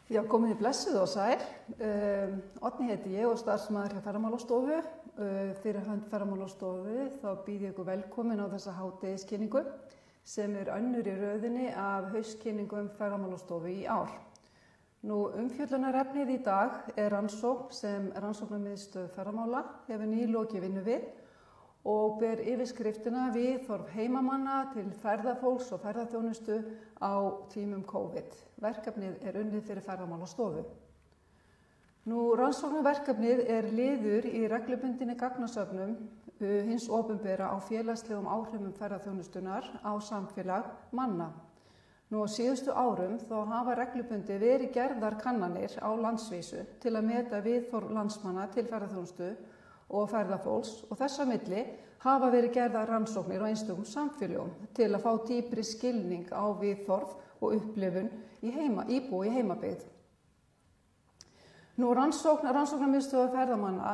Já, komið í blessuð og sæl. Oddný heiti ég og starfsmaður hjá Ferðamálastofu. Fyrir hönd Ferðamálastofu þá býð ég ykkur velkomin á þessa hádegiskynningu sem önnur í röðinni af haustkynningum Ferðamálastofu í ár. Umfjöllunarefnið í dag rannsókn sem Rannsóknarmiðstöð ferðamála hefur nýlokið vinnu við og ber yfirskriftina viðhorf heimamanna til ferðafólks og ferðaþjónustu á tímum COVID. Verkefnið unnið fyrir Ferðamálastofu. Rannsóknarverkefnið liður í reglubundinni gagnasöfnum hins opinbera á félagslegum áhrifum ferðaþjónustunnar á samfélag manna. Á síðustu árum þá hafa reglubundið verið gerðar kannanir á landsvísu til að meta viðhorf landsmanna til ferðaþjónustu og ferðafólks og þess á milli hafa verið gerðar rannsóknir á einstökum samfélögum til að fá dýpri skilning á viðhorf og upplifun íbúa í heimabyggð. Rannsóknarmiðstöð ferðamanna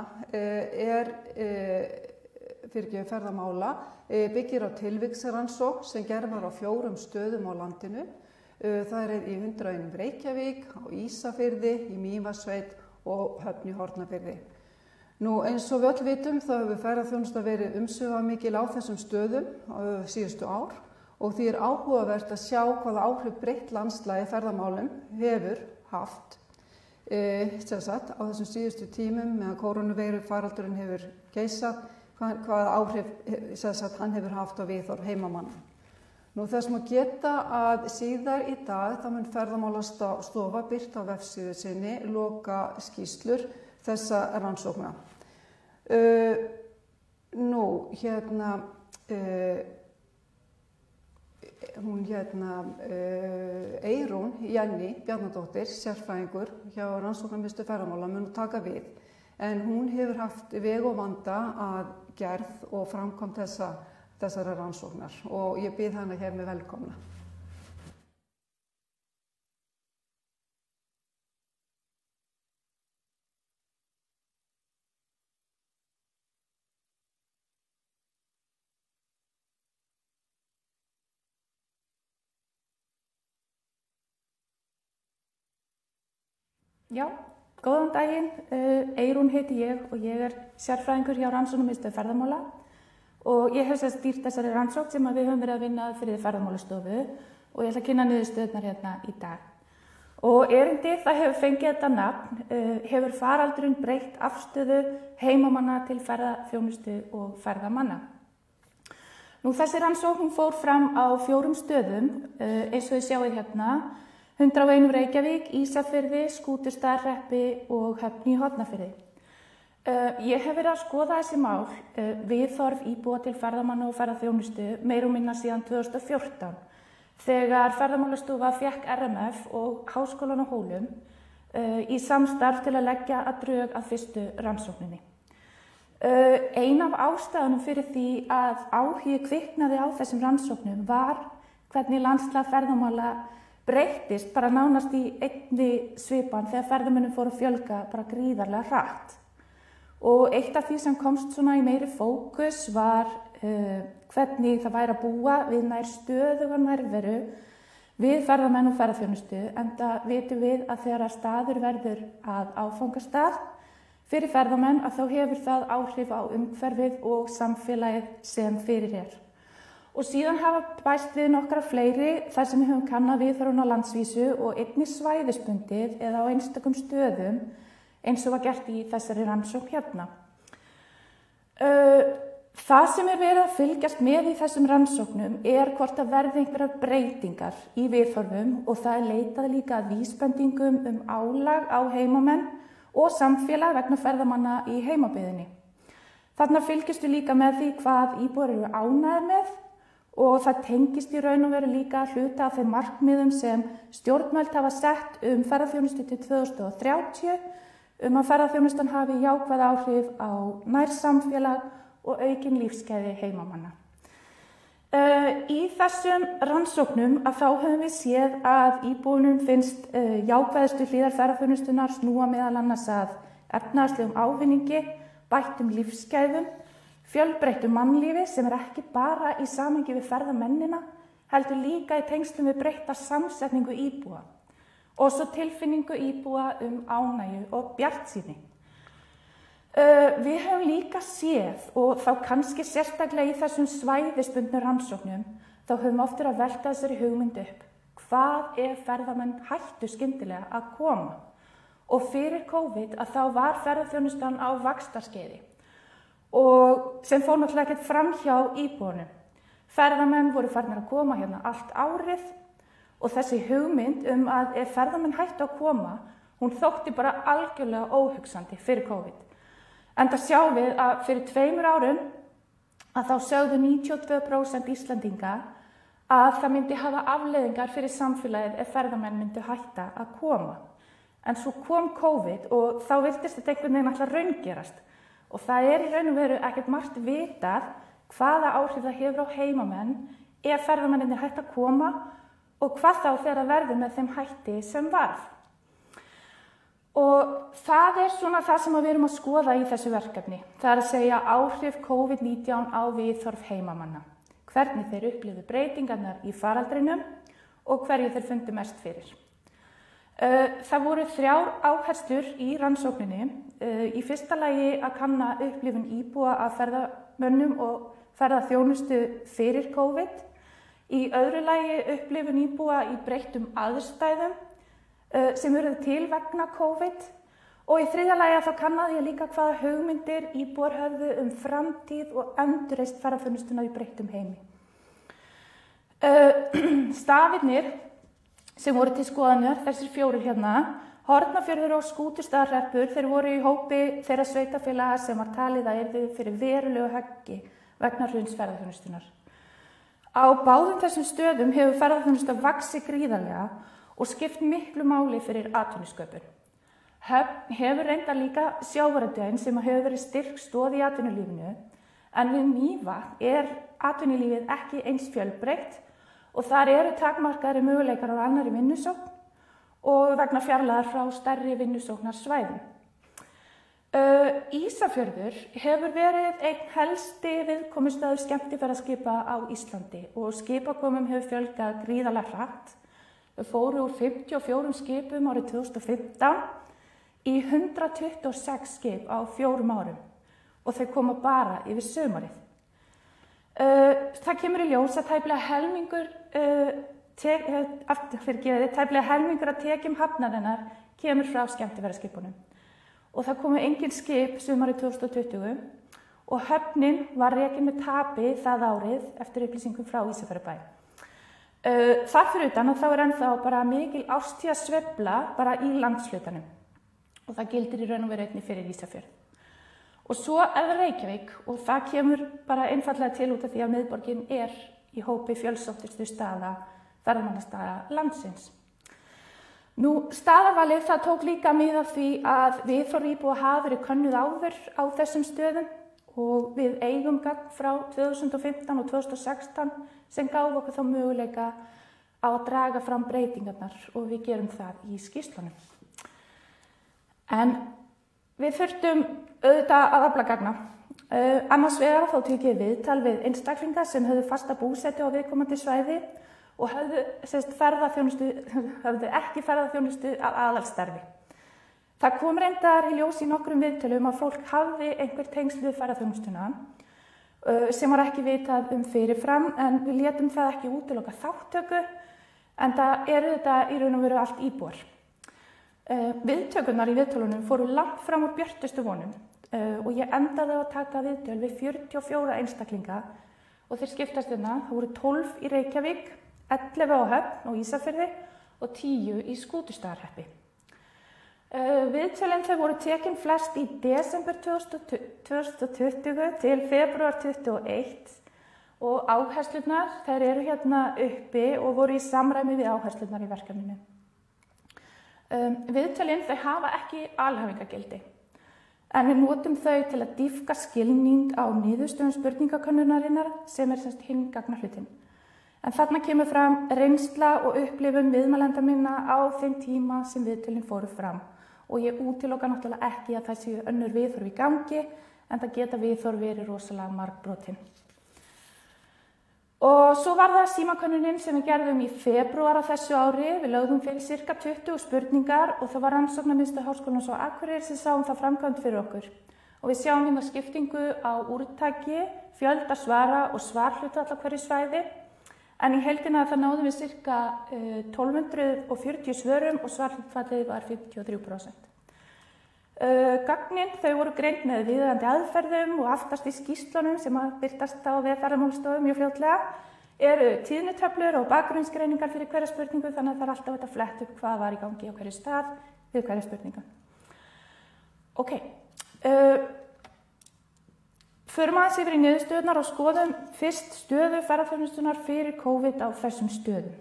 ferðamála byggir á tilviksrannsókn sem gerð var á 4 stöðum á landinu. Það í 100 Reykjavík, á Ísafirði, í Mývatnssveit og Höfn í Hornafirði. Eins og við öll vitum þá hefur ferðaþjónusta verið umsvifamikil á þessum stöðum síðustu ár og því áhugavert að sjá hvaða áhrif breytt landslagi ferðamálum hefur haft á þessum síðustu tímum meðan kórónuveirufaraldurinn hefur geisað, hvaða áhrif hann hefur haft á viðhorf heimamanna. Þess má geta að síðar í dag þá mun Ferðamálastofa birta á vefsíðu sinni loka skýrslur þessa rannsókna. Eyrún Jenny Bjarnadóttir, sérfræðingur hjá Rannsóknarmiðstöð ferðamála mun taka við, en hún hefur haft veg og vanda að gerð og framkvæmd þessara rannsóknar og ég býð hana hér með velkomna. Já, góðan daginn. Eyrún heiti ég og ég sérfræðingur hjá Rannsóknarmiðstöð ferðamála og ég hef stýrt þessari rannsókn sem við höfum verið að vinna fyrir Ferðamálastofu og ég ætla að kynna niðurstöðurnar hérna í dag. Og erindi það hefur fengið þetta nafn, hefur faraldurinn breytt afstöðu heimamanna til ferðaþjónustu og ferðamanna. Þessi rannsókn fór fram á 4 stöðum, eins og þið sjáið hérna, 101 Reykjavík, Ísafirði, Skútustaðahreppi og Höfn í Hornafirði. Ég hef verið að skoða þessi mál viðhorf íbúa til ferðamanna og ferðaþjónustu meira og minna síðan 2014 þegar Ferðamálastofa fékk RMF og Háskólann á Hólum í samstarf til að leggja að drög að fyrstu rannsókninni. Ein af ástæðunum fyrir því að áhugi kviknaði á þessum rannsóknum var hvernig landslag ferðamála breyttist bara nánast í einni svipan þegar ferðamönnum fóru að fjölga bara gríðarlega hratt. Og eitt af því sem komst svona í meiri fókus var hvernig það væri að búa við nær stöðuga nærveru við ferðamenn og ferðaþjónustu, enda vitum við að þegar staður verður að áfangastað fyrir ferðamenn að þá hefur það áhrif á umhverfið og samfélagið sem fyrir Og síðan hafa bæst við nokkra fleiri þar sem við höfum kannað viðhorfin á landsvísu og einnig svæðisbundið eða á einstökum stöðum eins og var gert í þessari rannsókn hérna. Það sem verið að fylgjast með í þessum rannsóknum hvort að verði einhverjar breytingar í viðhorfum og það leitað líka að vísbendingum álag á heimamenn og samfélag vegna ferðamanna í heimabyggðinni. Þarna fylgjast við líka með því hvað íbúar eru ánægðir með og það tengist í raun og veru líka hluta af þeim markmiðum sem stjórnvöld hafa sett ferðaþjónustu til 2030 að ferðaþjónustan hafi jákvæð áhrif á nærsamfélag og aukin lífsgæði heimamanna. Í þessum rannsóknum að þá höfum við séð að íbúunum finnst jákvæðustu hliðar ferðaþjónustunnar snúa meðal annars að efnahagslegum ávinningi, bættum lífsgæðum, fjölbreyttu mannlífi sem ekki bara í samhengi við ferðamennina, heldur líka í tengslum við breytta samsetningu íbúa. og svo tilfinningu íbúa ánægju og bjartsýni. Við höfum líka séð, og þá kannski sérstaklega í þessum svæðisbundnu rannsóknum, þá höfum oftir að velta þessari hugmynd upp. Hvað ef ferðamenn hættu skyndilega að koma? Og fyrir COVID að þá var ferðaþjónustan á vaxtarskeiði og sem fór náttúrulega ekkert fram hjá íbúunum. Ferðamenn voru farnir að koma hérna allt árið og þessi hugmynd að ef ferðamenn hættu að koma, hún þótti bara algjörlega óhugsandi fyrir COVID. Enda sjáum við að fyrir 2 árum að þá sögðu 92% Íslendinga að það myndi hafa afleiðingar fyrir samfélagið ef ferðamenn myndi hætta að koma. En svo kom COVID og þá virtist þetta einhvern veginn alltaf raungerast. Og það í raun og veru ekkert margt vitað hvaða áhrif það hefur á heimamenn ef ferðamennirnir hætta að koma og hvað þá þegar það verður með þeim hætti sem varð. Og það svona það sem við erum að skoða í þessu verkefni. Það að segja áhrif COVID-19 á viðhorf heimamanna. Hvernig þeir upplifðu breytingarnar í faraldrinum og hverju þeir fundu mest fyrir. Það voru 3 áherslur í rannsókninni. Í fyrsta lagi að kanna upplifun íbúa af ferðamönnum og ferðaþjónustu fyrir COVID. Í öðru lagi upplifun íbúa í breyttum aðstæðum sem urðu til vegna COVID. Og í þriðja lagi að þá kannaði ég líka hvaða hugmyndir íbúar höfðu framtíð og endurreist ferðaþjónustuna í breyttum heimi. Stafirnir sem voru til skoðanir, þessir 4 hérna, Hornafjörður og Skútustaðahreppur, þeir voru í hópi þeirra sveitarfélaga sem var talið að yrðu fyrir verulegu höggi vegna hruns ferðaþjónustunnar. Á báðum þessum stöðum hefur ferðaþjónusta vaxið gríðarlega og skipt miklu máli fyrir atvinnusköpun. Höfn hefur reyndar líka sjávarútveginn sem hefur verið styrk stoð í atvinnulífinu, en við Mývatn atvinnulífið ekki eins fjölbreytt og þar eru takmarkaðri möguleikar á annarri vinnusókn og vegna fjarlægðar frá stærri vinnusóknarsvæðum. Ísafjörður hefur verið einn helsti viðkomustaður skemmtiferðaskipa á Íslandi og skipakomum hefur fjölgað gríðarlega hratt. Þau fóru úr 54 skipum árið 2015 í 126 skip á 4 árum og þau koma bara yfir sumarið. Það kemur í ljós að tæplega helmingur að tekjum hafnarinnar kemur frá skemmtiferðaskipunum. Og það komu engin skip sumarið 2020 og höfnin var rekin með tapi það árið eftir upplýsingum frá Ísafjarðarbæ. Þar fyrir utan og þá ennþá bara mikil árstíðasveifla bara í landshlutanum og það gildir í raun og veru einnig fyrir Ísafjörð. Og svo Reykjavík og það kemur bara einfallega til út af því að miðborgin í hópi fjölsóttustu staða ferðamannastaða landsins. Staðarvalið það tók líka mið af því að viðhorf íbúa hafa verið könnuð áður á þessum stöðum og við eigum gagn frá 2015 og 2016 sem gaf okkur þá möguleika á að draga fram breytingarnar og við gerum það í skýrslunum. En við þurftum auðvitað að afla gagna. Annars vegar þá tek ég viðtal við einstaklinga sem höfðu fasta búsetu á viðkomandi svæði og höfðu ekki ferðaþjónustu að aðalstarfi. Það kom reyndar í ljós í nokkrum viðtölum að fólk hafði einhver tengsl við ferðaþjónustuna sem var ekki vitað fyrirfram en við létum það ekki útiloka þáttöku en það þetta í raun og veru allt íbúar. Viðtökurnar í viðtölunum fóru langt fram úr björtustu vonum og ég endaði að taka viðtöl við 44 einstaklinga og þeir skiptast það voru 12 í Reykjavík, 11 á Höfn og Ísafirði og 10 í Skútustaðahreppi. Viðtölin þau voru tekin flest í desember 2020 til febrúar 2021 og áherslurnar þær eru hérna uppi og voru í samræmi við áherslurnar í verkefninu. Viðtölin þau hafa ekki alhæfingargildi en við notum þau til að dýpka skilning á niðurstöðum spurningakönnunarinnar sem hinn gagnahlutin. En þarna kemur fram reynsla og upplifun viðmælenda minna á þeim tíma sem viðtölin fóru fram og ég útiloka náttúrulega ekki að það séu önnur viðhorf í gangi en það geta viðhorf verið rosalega margbrotin. Og svo var það símakönnunin sem við gerðum í febrúar á þessu ári. Við lögðum fyrir cirka 20 spurningar og það var rannsóknarmiðstöð Háskólans á Akureyri sem sáum það framkvæmt fyrir okkur. Og við sjáum hérna skiptingu á úrtaki, fjölda svara og svarhlutfall á hverju svæði. En í heildina það náðum við cirka 1240 svörum og svarhlutfallið var 53%. Gögnin þau voru greind með viðeigandi aðferðum og aftast í skýrslunum sem að birtast á Ferðamálastofu mjög fljótlega eru tíðnitöflur og bakgrunnsgreiningar fyrir hverja spurningu, þannig að það er alltaf hægt að fletta upp hvað var í gangi á hverju stað við hverja spurningu. Ok, förum aðeins yfir í niðurstöðurnar og skoðum fyrst stöðu ferðaþjónustunnar fyrir COVID á þessum stöðum.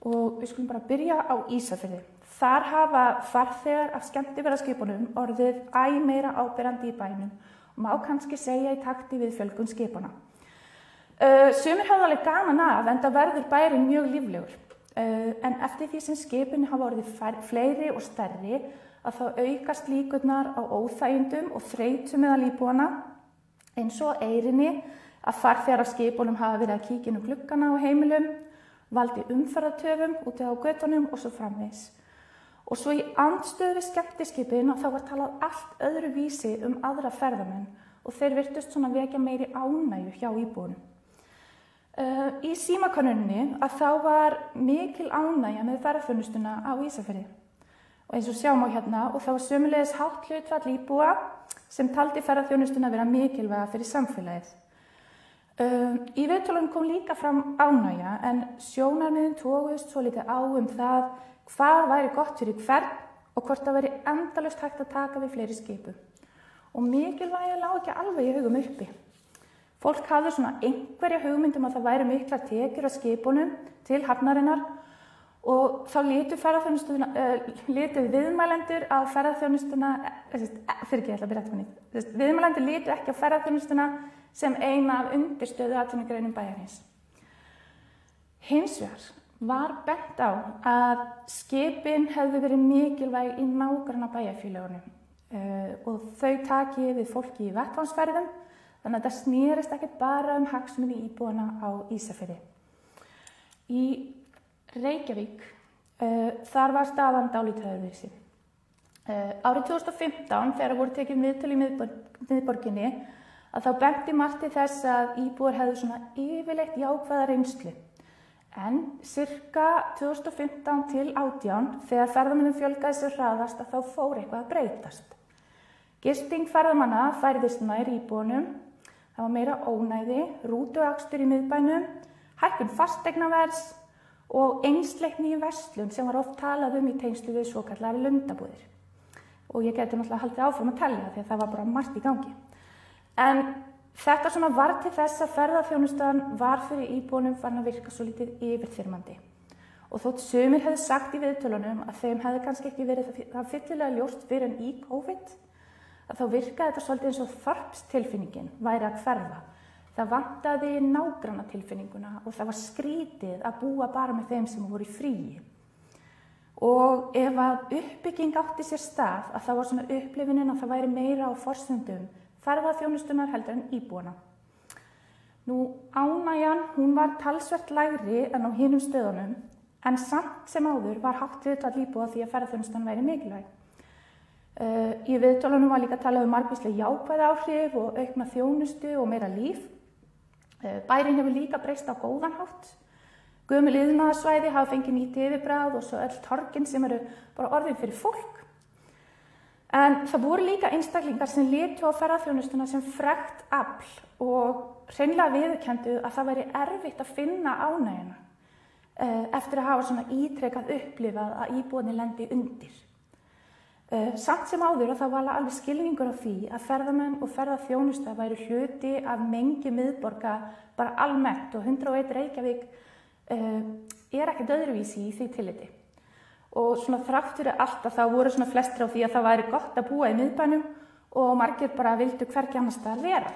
Og við skulum bara byrja á Ísafirði. Þar hafa farþegar af skemmtiferðaskipunum orðið æ meira áberandi í bænum og má kannski segja í takti við fjölgun skipana. Sumir hafa alveg gaman af enda verður bærinn mjög líflegur. En eftir því sem skipin hafa orðið fleiri og stærri að þá aukast líkurnar á óþægindum og þreytu meðal íbúanna eins og Eyrinni að farþegar af skipunum hafa verið að kíkja inn um gluggana á heimilum, valdi umferðartöfum úti á götunum og svo framvegis. Og svo í andstöðu við skemmtiskipin þá var talað allt öðru vísi aðra ferðamenn og þeir virtust svona vekja meiri ánægju hjá íbúunum. Í símakönnuninni þá var mikil ánægja með ferðaþjónustuna á Ísafirði. Og eins og sjáum á hérna og það var sömuleiðis hátt hlutfall íbúa sem taldi ferðaþjónustuna vera mikilvæga fyrir samfélagið. Í viðtölunum kom líka fram ánægja en sjónarmiðin toguðust svolítið á það hvað væri gott fyrir hvern og hvort það væri endalaust hægt að taka við fleiri skipum. Og mikilvægi lá ekki alveg í hugum uppi. Fólk hafði svona einhverja hugmyndum að það væri miklar tekjur af skipunum til hafnarinnar og þá litu viðmælendur á ferðaþjónustuna, viðmælendur litu ekki á ferðaþjónustuna sem eina af undirstöðu atvinnugreinum bæjarins. Hins vegar var bent á að skipin hefðu verið mikilvæg í nágranna bæjarfélögunum og þau taki við fólki í vettvangsferðum, þannig að það snerist ekki bara hagsmuni íbúana á Ísafirði. Í Reykjavík, þar var staðan dálítið öðruvísi. Árið 2015, þegar voru tekin viðtöl í miðborginni, að þá benti margt til þess að íbúar hefðu svona yfirleitt jákvæða reynslu. En cirka 2015 til 2018, þegar ferðamönnum fjölgaði sér hraðast, þá fór eitthvað að breytast. Gisting ferðamanna færðist nær íbúunum, það var meira ónæði, rútuakstur í miðbænum, hækkun fasteignaverðs og einsleikni í verslun sem var oft talað í tengslu við svokallaðar lundabúðir. Og ég gæti náttúrulega haldið áfram að telja því að það var bara margt í gangi. En þetta svona var til þess að ferðaþjónustan var fyrir íbúunum farin að virka svo lítið yfirþyrmandi. Og þótt sumir hefðu sagt í viðtölunum að þeim hefði kannski ekki verið það fyllilega ljóst fyrir en í COVID, að þá virkaði þetta svolítið eins og þorpstilfinningin væri að hverfa. Það vantaði nágrannatilfinninguna og það var skrítið að búa bara með þeim sem voru í fríi. Og ef að uppbygging átti sér stað, að það var svona upplifunin að það væri meira á forsendum ferðaþjónustunar heldur en íbúana. Nú, ánægjan, hún var talsvert lægri en á hinum stöðunum, en samt sem áður var hátt viðtal íbúa því að ferðaþjónustan væri mikilvæg. Í viðtölunum var líka talað margvísleg jákvæð áhrif og aukna þjónustu og meira líf. Bærinn hefur líka breyst á góðan hátt. Gömul iðnaðarsvæði hafa fengið nýtt yfirbragð og svo öll torgin sem eru bara orðin fyrir fólk. En það voru líka einstaklingar sem litu á ferðaþjónustuna sem frekt afl og hreinlega viðurkenndu að það væri erfitt að finna ánægjuna eftir að hafa svona ítrekað upplifað að íbúarnir lendi undir. Samt sem áður að það var alveg skilningur á því að ferðamenn og ferðaþjónusta væru hluti af mengi miðborga bara almennt og 101 Reykjavík ekkert öðruvísi í því tilliti. Og svona þrátt fyrir allt að það voru svona flestir á því að það væri gott að búa í miðbænum og margir bara vildu hvergi annars staðar vera.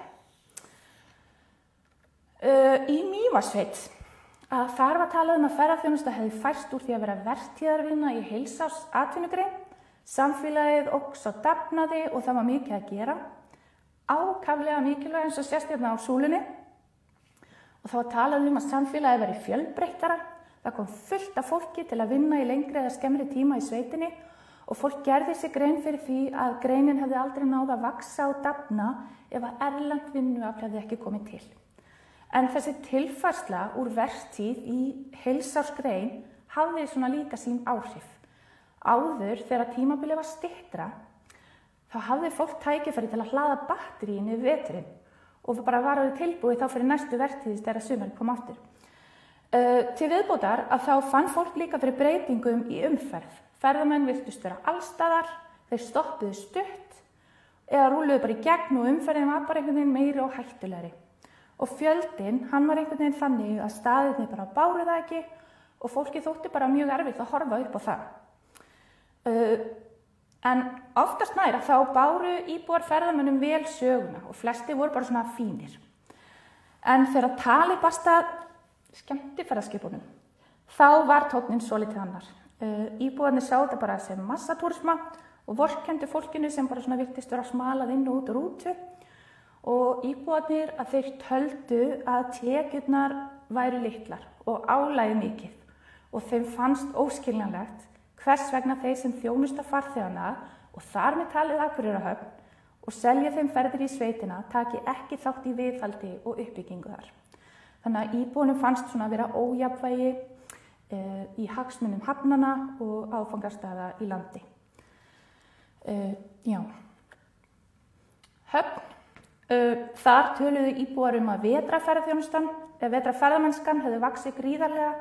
Í Mývatnssveit, þar var talað að ferðaþjónusta hefði færst úr því að vera vertíðarvinna í heilsárs atvinnugrein. Samfélagið óx á dafnaði og það var mikið að gera. Ákaflega mikilvæg eins og sést hérna á súlunni. og það var talað að samfélagið væri fjölbreyttara. Það kom fullt af fólki til að vinna í lengri eða skemmri tíma í sveitinni og fólk gerði sig grein fyrir því að greinin hefði aldrei náð að vaxa og dafna ef að erlend vinnuafl hefði ekki komið til. En þessi tilfærsla úr vertíð í heilsársgrein hafði svona líka sín áhrif. Áður þegar tímabilið var styttra, þá hafði fólk tækifæri til að hlaða batteríin yfir veturinn og bara var orðið tilbúið þá fyrir næstu vertíð þegar sumarið kom aftur. Til viðbótar að þá fann fólk líka fyrir breytingum í umferð. Ferðamenn virtust vera allstaðar, þeir stoppuðu stutt eða rúluðu bara í gegn og umferðin var bara einhvern veginn meiri og hættulegri. Og fjöldinn, hann var einhvern veginn þannig að staðirnir bara báru það ekki og fólki þótti bara mjög erfitt að horfa upp á það. En oftast nær að þá báru íbúar ferðamönnum vel söguna og flesti voru bara svona fínir. En þegar talið barst að skemmtiferðaskipunum, þá var tónninn svolítið annar. Íbúarnir sá þetta bara sem massatúrisma og vorkenndu fólkinu sem bara svona virtist vera smalað inn og út úr rútu og íbúarnir að þeir töldu að tekjurnar væru litlar og álagið mikið og þeim fannst óskiljanlegt hvers vegna þeir sem þjónusta farþegana og þar með talið Akureyrarhöfn og selja þeim ferðir í sveitina taki ekki þátt í viðhaldi og uppbyggingu þar. Þannig að íbúunum fannst svona að vera ójafnvægi í hagsmunum hafnanna og áfangastaða í landi. Höfn, þar töluðu íbúar að vetrarferðamennskan hefði vaxið gríðarlega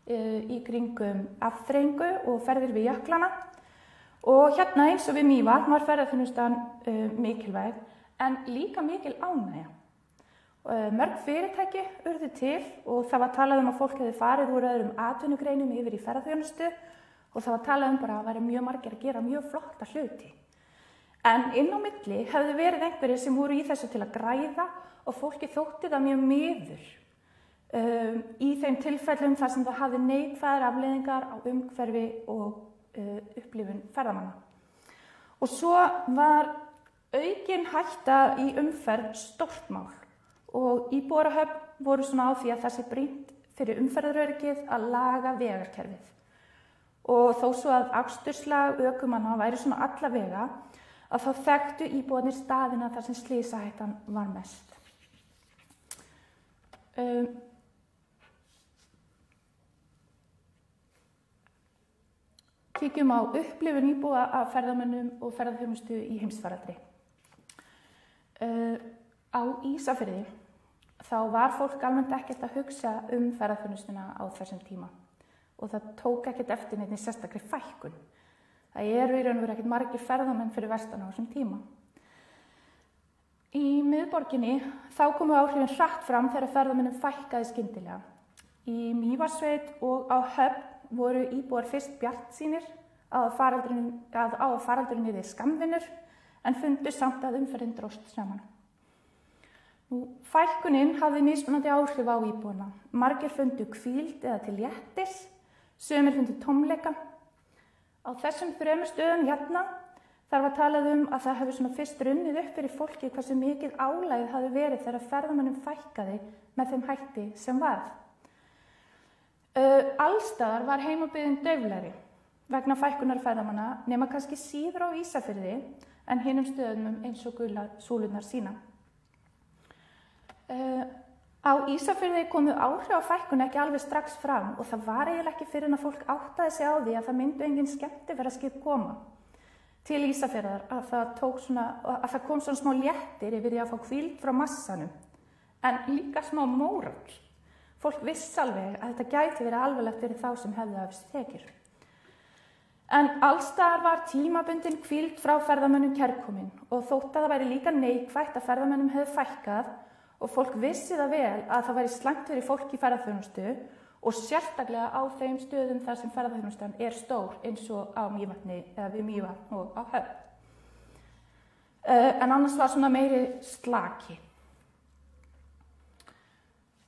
í kringum afþreyingu og ferðir við jöklana og hérna eins og við Mývatn var ferðaþjónustan mikilvæg en líka mikil ánægja. Mörg fyrirtæki urðu til og það var talað að fólk hefði farið úr öðrum atvinnugreinum yfir í ferðaþjónustu og það var talað bara að væri mjög margir að gera mjög flotta hluti. En inn á milli hefði verið einhverjir sem voru í þessu til að græða og fólki þótti það mjög miður í þeim tilfellum þar sem það hafði neikvæðar afleiðingar á umhverfi og upplifun ferðamanna. Og svo var aukin hætta í umferð stórt mál. Og íbúar á Höfn voru svona á því að það sé brýnt fyrir umferðaröryggið að laga vegarkerfið. Og þó svo að aksturslag ökumanna væri svona alla vega, að þá þekktu íbúarnir staðina þar sem slysahættan var mest. Kíkjum á upplifun íbúa af ferðamönnum og ferðaþjónustu í heimsfaraldri. Á Ísafirði þá var fólk almennt ekkert að hugsa ferðaþjónustuna á þessum tíma og það tók ekkert eftir neinni sérstakri fækkun. Það eru í raun og veru ekkert margir ferðamenn fyrir vestan á þessum tíma. Í miðborginni þá komu áhrifin hratt fram þegar ferðamennum fækkaði skyndilega. Í Mývatnssveit og á Höfn voru íbúar fyrst bjartsýnir á að faraldurinn yrði skammvinnur en fundu samt að umferðin dróst saman. Fækkunin hafði mismunandi áhrif á íbúana. Margir fundu hvíld eða til léttis, sumir fundu tómleika. Á þessum 3 stöðum hérna þar var talað að það hefði svona fyrst runnið upp fyrir fólki hversu mikið álagið hafði verið þegar ferðamönnum fækkaði með þeim hætti sem varð. Allstaðar var heimabyggðin dauflegri vegna fækkunar ferðamanna nema kannski síður á Ísafirði en hinum stöðum eins og gula súlurnar sína. Á Ísafirði komu áhrif á fækkun ekki alveg strax fram og það var eiginlega ekki fyrir en að fólk áttaði sig á því að það myndu engin skemmtiferðaskip koma til Ísafjarðar að það kom svona smá léttir yfir því að fá hvíld frá massanum en líka smá mórall. Fólk vissi alveg að þetta gæti verið alvarlegt fyrir þá sem hefðu af þessu tekjur. En allstaðar var tímabundin hvíld frá ferðamönnum kærkomin og þótt að það væri líka neikvætt að ferðamönnum hefðu fækkað og fólk vissi það vel að það væri slæmt fyrir fólk í ferðaþjónustu og sérstaklega á þeim stöðum þar sem ferðaþjónustan stór eins og á Mývatni eða við Mývatn og á Höfn. En annars var svona meiri slaki.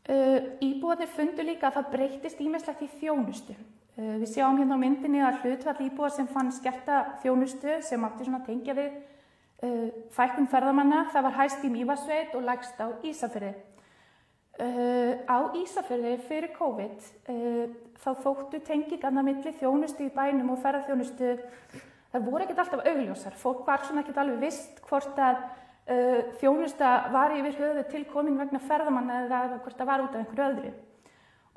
Íbúarnir fundu líka að það breyttist ýmislegt í þjónustu. Við sjáum hérna á myndinni að hlutfall íbúar sem fann skerta þjónustu sem átti svona tengja við fækkun ferðamanna, það var hæst í Mývatnssveit og lægst á Ísafirði. Á Ísafirði fyrir COVID þá þóttu tengingarnar milli þjónustu í bænum og ferðaþjónustu, þær voru ekkert alltaf augljósar. Fólk var svona ekkert alveg visst hvort að þjónusta var yfir höfuð til komin vegna ferðamanna eða hvort það var út af einhverju öðru.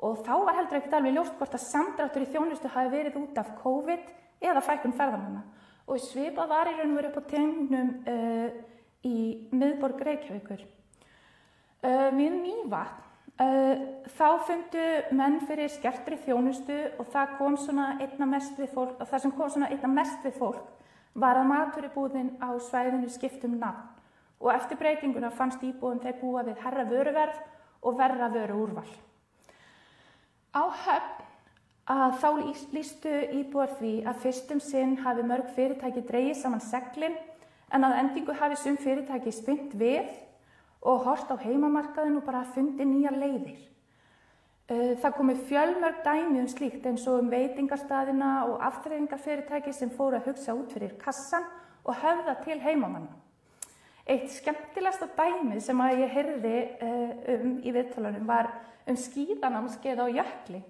Og þá var heldur ekkert alveg ljóst hvort að samdráttur í þjónustu hafi verið út af COVID eða fækkun ferðamanna. Og svipað var í raun og veru upp á teningnum í miðborg Reykjavíkur. Við Mývatn þá fundu menn fyrir skertri þjónustu og það kom svona einna mest við fólk, og það sem kom svona einna mest við fólk var að matvörubúðin á svæðinu skipti nafn og eftir breytinguna fannst íbúum þeir búa við hærra vöruverð og verra vöruúrval. Á Höfn þá lýstu íbúar því að fyrst sinn hafi mörg fyrirtæki dregið saman seglin en að endingu hafi sum fyrirtæki spyrnt við og horft á heimamarkaðin og bara fundið nýjar leiðir. Það komu fjölmörg dæmi slíkt eins og veitingastaðina og afþreyingarfyrirtæki sem fóru að hugsa út fyrir kassan og höfða til heimamanna. Eitt skemmtilegasta dæmið sem að ég heyrði í viðtalunum var skíðanámskeið á Jökli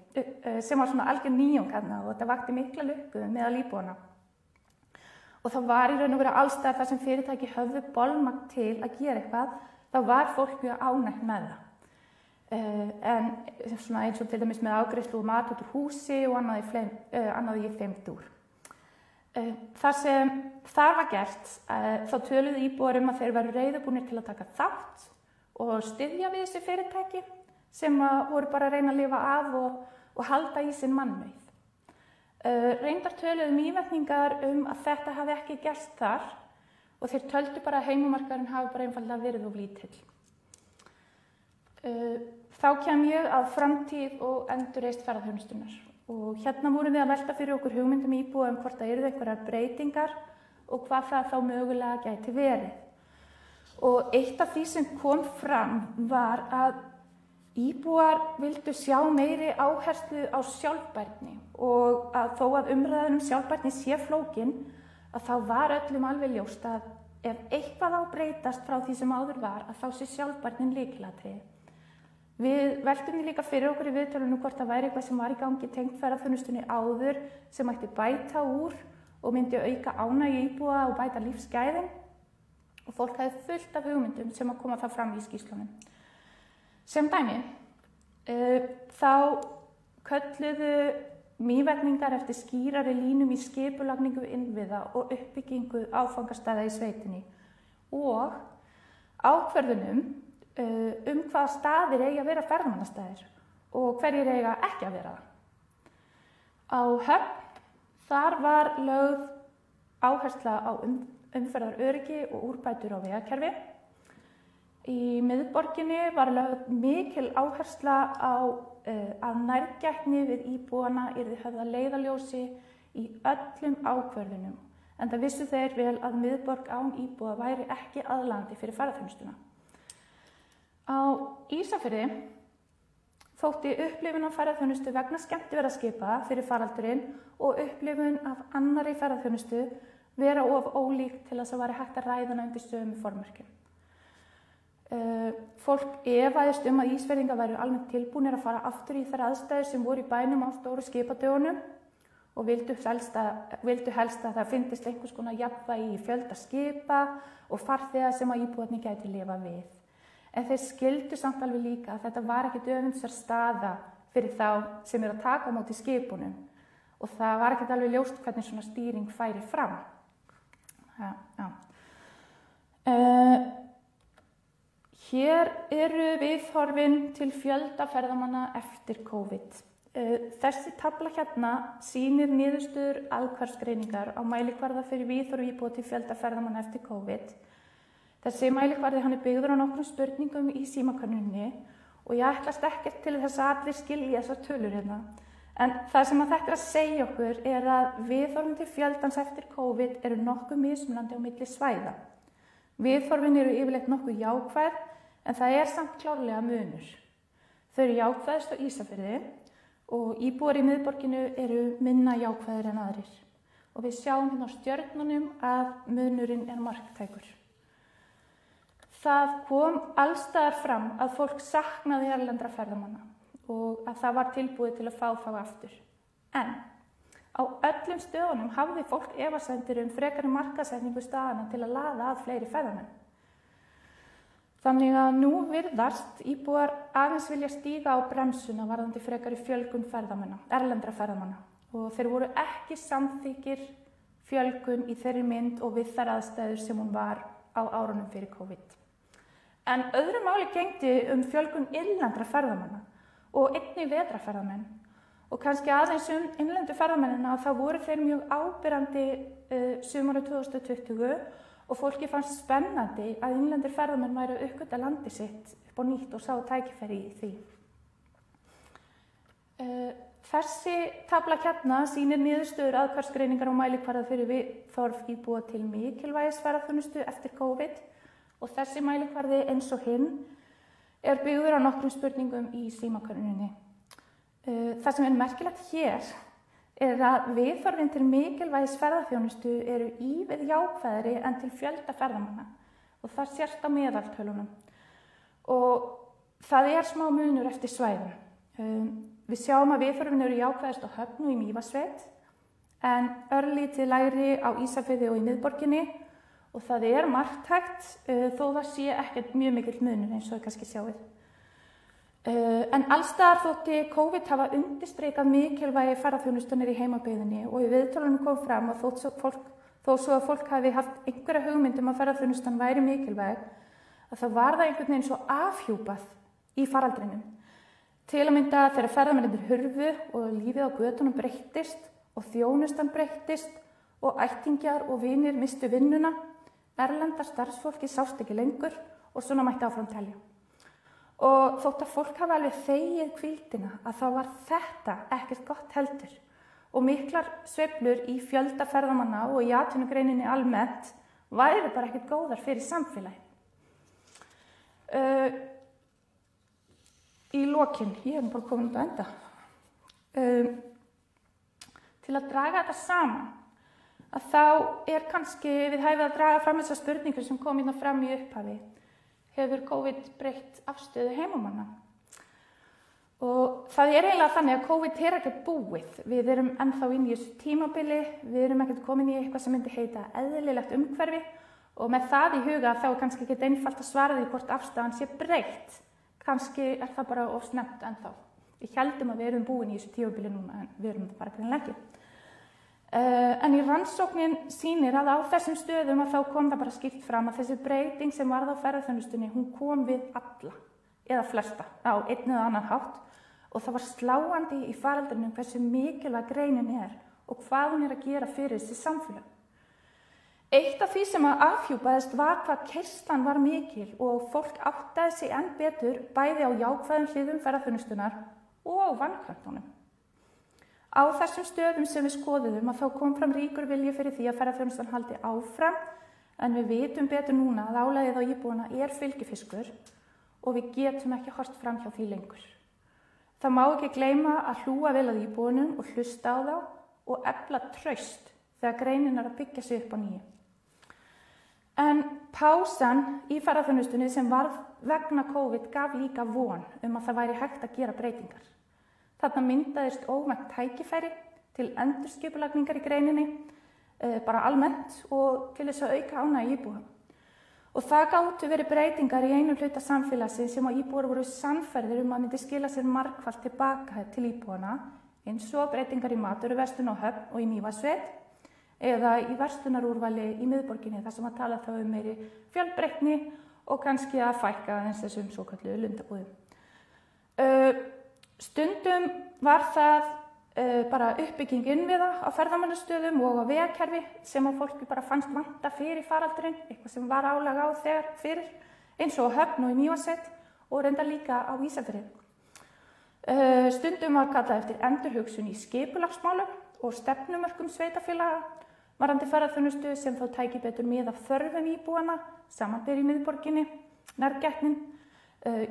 sem var svona algjör nýjung þarna og þetta vakti mikla lukku meðal íbúanna. Og það var í raun og veru alls staðar þar sem fyrirtæki höfðu bolmagn til að gera eitthvað, þá var fólk mjög ánægt með það. En svona eins og til dæmis með afgreiðslu og mat út úr húsi og annað í þeim dúr. Það sem þar var gert, þá töluðu íbúar að þeir væru reiðubúnir til að taka þátt og styðja við þessi fyrirtæki sem voru bara að reyna að lifa af og halda í sinn mannauð. Reyndar töluðu Mývetningar að þetta hafi ekki gerst þar og þeir töldu bara að heimamarkaðurinn hafi bara einfaldlega verið of lítill. Þá kem ég að framtíð og endurreist ferðaþjónustunnar og hérna vorum við að velta fyrir okkur hugmyndum íbúa hvort það yrðu einhverjar breytingar og hvað það þá mögulega gæti verið. Og eitt af því sem kom fram var að íbúar vildu sjá meiri áherslu á sjálfbærni og að þó að umræðan sjálfbærni sé flókin að þá var öllum alveg ljóst að ef eitthvað á breytast frá því sem áður var að þá sé sjálfbærnin lykilatriði. Við veltum því líka fyrir okkur í viðtölunum hvort það væri eitthvað sem var í gangi tengt ferðaþjónustunni áður sem mætti bæta úr og myndi auka ánægju íbúa og bæta lífsgæðin og fólk hefði fullt af hugmyndum sem að koma það fram í skýrslunum. Sem dæmi, þá kölluðu Mývetningar eftir skýrari línum í skipulagningu innviða og uppbyggingu áfangastaða í sveitinni og ákvörðunum hvaða staðir eiga að vera ferðamannastaðir og hverjir eiga ekki að vera það. Á Höfn þar var lögð áhersla á umferðaröryggi og úrbætur á vegakerfi. Í miðborginni var lögð mikil áhersla á að nærgætni við íbúana yrði höfð að leiðarljósi í öllum ákvörðunum, enda vissu þeir vel að miðborg án íbúa væri ekki aðlaðandi fyrir ferðaþjónustuna. Á Ísafirði þótti upplifun af ferðaþjónustu vegna skemmtiferðaskipa fyrir faraldurinn og upplifun af annarri ferðaþjónustu vera of ólík til þess að væri hægt að ræða hana undir sömu formörkjum. Fólk efaðist að Ísfirðingar væru almennt tilbúnir að fara aftur í þær aðstæður sem voru í bænum á stóru skipadögunum og vildu helst að það fyndist einhvers konar jafnvægi í fjölda skipa og farþega sem að íbúarnir gæti lifa við. En þeir skildu samt alveg líka að þetta var ekkert öfundsverð staða fyrir þá sem eru að taka á móti skipunum og það var ekkert alveg ljóst hvernig svona stýring færi fram. Hér eru viðhorfin til fjölda ferðamanna eftir COVID. Þessi tafla hérna sýnir niðurstöður aðhverfsgreiningar á mælikvarða fyrir viðhorf íbúa til fjölda ferðamanna eftir COVID. Þessi mælikvarði hann byggður á nokkrum spurningum í símakönnuninni og ég ætlast ekkert til þess að allir skilji þessar tölur hérna. En það sem þetta að segja okkur að viðhorfin til fjöldans eftir COVID eru nokkuð mismunandi á milli svæða. Viðhorfin eru yfirleitt nokkuð jákvæð en það samt klárlega munur. Þau eru jákvæðust á Ísafirði og íbúar í miðborginu eru minna jákvæðir en aðrir. Og við sjáum hérna á stjörnunum að munurinn marktækur. það kom allstaðar fram að fólk saknaði erlendra ferðamanna og að það var tilbúið til að fá þá aftur. En á öllum stöðunum hafði fólk efasemdir frekari markaðssetningu staðanna til að laða að fleiri ferðamenn. Þannig að nú virðast íbúar aðeins vilja stíga á bremsuna varðandi frekari fjölgun erlendra ferðamanna og þeir voru ekki samþykir fjölgun í þeirri mynd og við þær aðstæður sem hún var á árunum fyrir COVID. En öðru máli gegndi fjölgun innlendra ferðamanna og einnig vetrarferðamenn og kannski aðeins innlendu ferðamennina þá voru þeir mjög áberandi sumarið 2020 og fólki fannst spennandi að innlendir ferðamenn væru að uppgötva landið sitt upp á nýtt og sá tækifæri í því. Þessi tafla hérna sýnir niðurstöður aðhverfsgreiningar og mælikvarða fyrir viðhorf íbúa til mikilvægis ferðaþjónustu eftir COVID og þessi mælikvarði eins og hinn byggður á nokkrum spurningum í símakönnuninni. Það sem merkilegt hér að viðhorfin til mikilvægis ferðaþjónustu eru ívið jákvæðari en til fjölda ferðamanna og það sést á meðaltölunum. Og það smá munur eftir svæðum. Við sjáum að viðhorfin eru jákvæðast á Höfn og í Mývatnssveit en örlítið lægri á Ísafirði og í miðborginni og það marktækt þó það sé ekkert mjög mikill munur eins og þið kannski sjáið. En allstaðar þótti COVID hafa undirstrikað mikilvægi ferðaþjónustunnar í heimabyggðinni og í viðtölunum kom fram að þó svo að fólk hafi haft einhverja hugmynd að ferðaþjónustan væri mikilvæg að það var það einhvern veginn svo afhjúpað í faraldrinum. Til að mynda þegar ferðamennirnir hurfu og lífið á götunum breyttist og þjónustan breyttist og ættingjar og vinir mistu vinnuna, erlenda starfsfólki sást ekki lengur og svona mætti áfram telja. Og þótt að fólk hafi alveg þegið hvíldina að þá var þetta ekkert gott heldur og miklar sveiflur í fjölda ferðamanna og í atvinnugreininni almennt væri bara ekkert góðar fyrir samfélagið. Í lokin, ég bara komin út að enda, til að draga þetta saman að þá kannski við hæfið að draga fram þessar spurningar sem kom hérna fram í upphafi. Hefur COVID breytt afstöðu heimamanna. Og það eiginlega þannig að COVID ekkert búið. Við ennþá inn í þessu tímabili, við ekkert komin í eitthvað sem myndi heita eðlilegt umhverfi og með það í huga þá kannski ekkert einfalt að svara því hvort afstæðan sé breytt. Kannski það bara of snemmt ennþá. Við héldum að við búin í þessu tímabili núna en við það bara greinilega ekki. En í rannsóknin sýnir að á þessum stöðum að þá kom það bara skýrt fram að þessi breyting sem varð á ferðaþjónustunni, hún kom við alla, eða flesta, á einn eða annan hátt og það var sláandi í faraldrinum hversu mikilvæg greinin og hvað hún að gera fyrir þessi samfélag. Eitt af því sem afhjúpaðist var hvað keyrslan var mikil og fólk áttaði sig enn betur bæði á jákvæðum hliðum ferðaþjónustunnar og vanköntunum. Á þessum stöðum sem við skoðuðum að þá kom fram ríkur vilji fyrir því að ferðaþjónustan haldi áfram en við vitum betur núna að álagið á íbúana fylgifiskur og við getum ekki horft fram hjá því lengur. Það má ekki gleyma að hlúa vel að íbúunum og hlusta á þá og efla traust þegar greinin að byggja sig upp á nýju. En pásan í ferðaþjónustunni sem varð vegna COVID gaf líka von að það væri hægt að gera breytingar. Þarna myndaðist óvænt tækifæri til endurskipulagningar í greininni, bara almennt og til þess að auka ánægju íbúa. Og það gátu verið breytingar í einum hluta samfélagsins sem íbúar voru sannfærðir að myndi skila sér margfalt tilbaka til íbúana, eins og breytingar í matvöruverslun á Höfn og í Mývatnssveit eða í verslunarúrvali í miðborginni þar sem að tala þá meiri fjölbreytni og kannski að fækka aðeins þessum svokölluðu lundabúðum. Stundum var það bara uppbygging innviða á ferðamannastöðum og á vegakerfi sem að fólki bara fannst vanta fyrir faraldurinn, eitthvað sem var álag á þegar fyrir, eins og á Höfn og í Mývatnssveit og reyndar líka á Ísafirði. Stundum var kallað eftir endurhugsun í skipulagsmálum og stefnumörkum sveitarfélaga varðandi ferðaþjónustu sem þá tæki betur mið af þörfum íbúana, samanber í miðborginni, nærgætnin,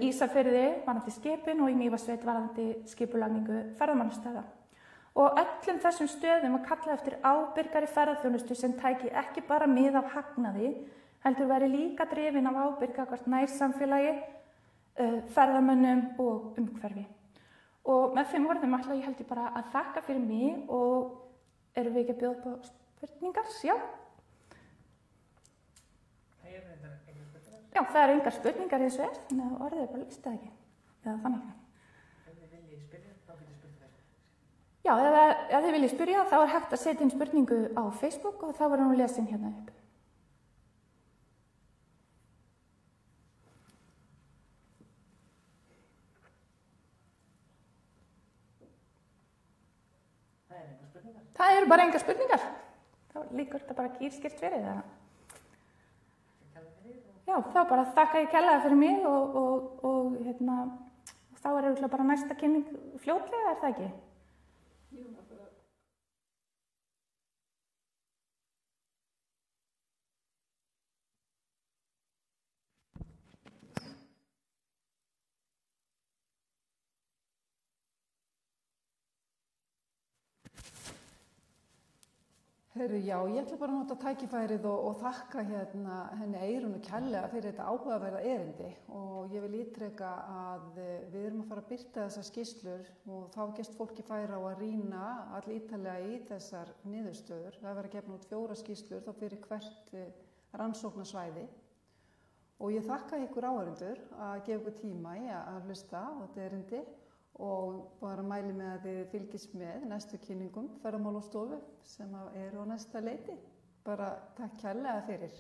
Ísafirði varðandi skipin og í Mývatnssveit varðandi skipulagningu ferðamannastaða. Og öllum þessum stöðum að kalla eftir ábyrgari ferðaþjónustu sem tæki ekki bara mið af hagnaði, heldur væri líka drifin af ábyrgð gagnvart nærsamfélagi, ferðamönnum og umhverfi. Og með þeim orðum ætla ég held ég bara að þakka fyrir mig og erum við ekki að bjóða upp á spurningar? Já. Já, það eru engar spurningar í þessu þannig að orðið bara lýst það ekki. Eða þannig. Ef þið viljið spyrja, þá getur spurt þér. Já, ef þið viljið spyrja, þá er hægt að setja inn spurningu á Facebook og þá verður hún lesin hérna upp. Það eru bara engar spurningar. Þá líkur þetta bara kýrskýrt fyrir það. Já, þá bara þakka ég kærlega fyrir mig og þá er auðvitað bara næsta kynning fljótlega, er það ekki? Jú, Heyrðu, já, ég ætla bara að nota tækifærið og þakka henni Eyrúnu kærlega fyrir þetta áhugaverða erindi og ég vil ítreka að við erum að fara að birta þessar skýrslur og þá gefst fólki færi á að rýna allítarlega í þessar niðurstöður. Það verða gefnar út 4 skýrslur þá fyrir hvert rannsóknarsvæði og ég þakka ykkur áhorfendur að gefa ykkur tíma í að hlusta á þetta erindi og bara mæli með að þið fylgist með næstu kynningum Ferðamálastofu sem eru á næsta leiti. Bara takk kærlega fyrir.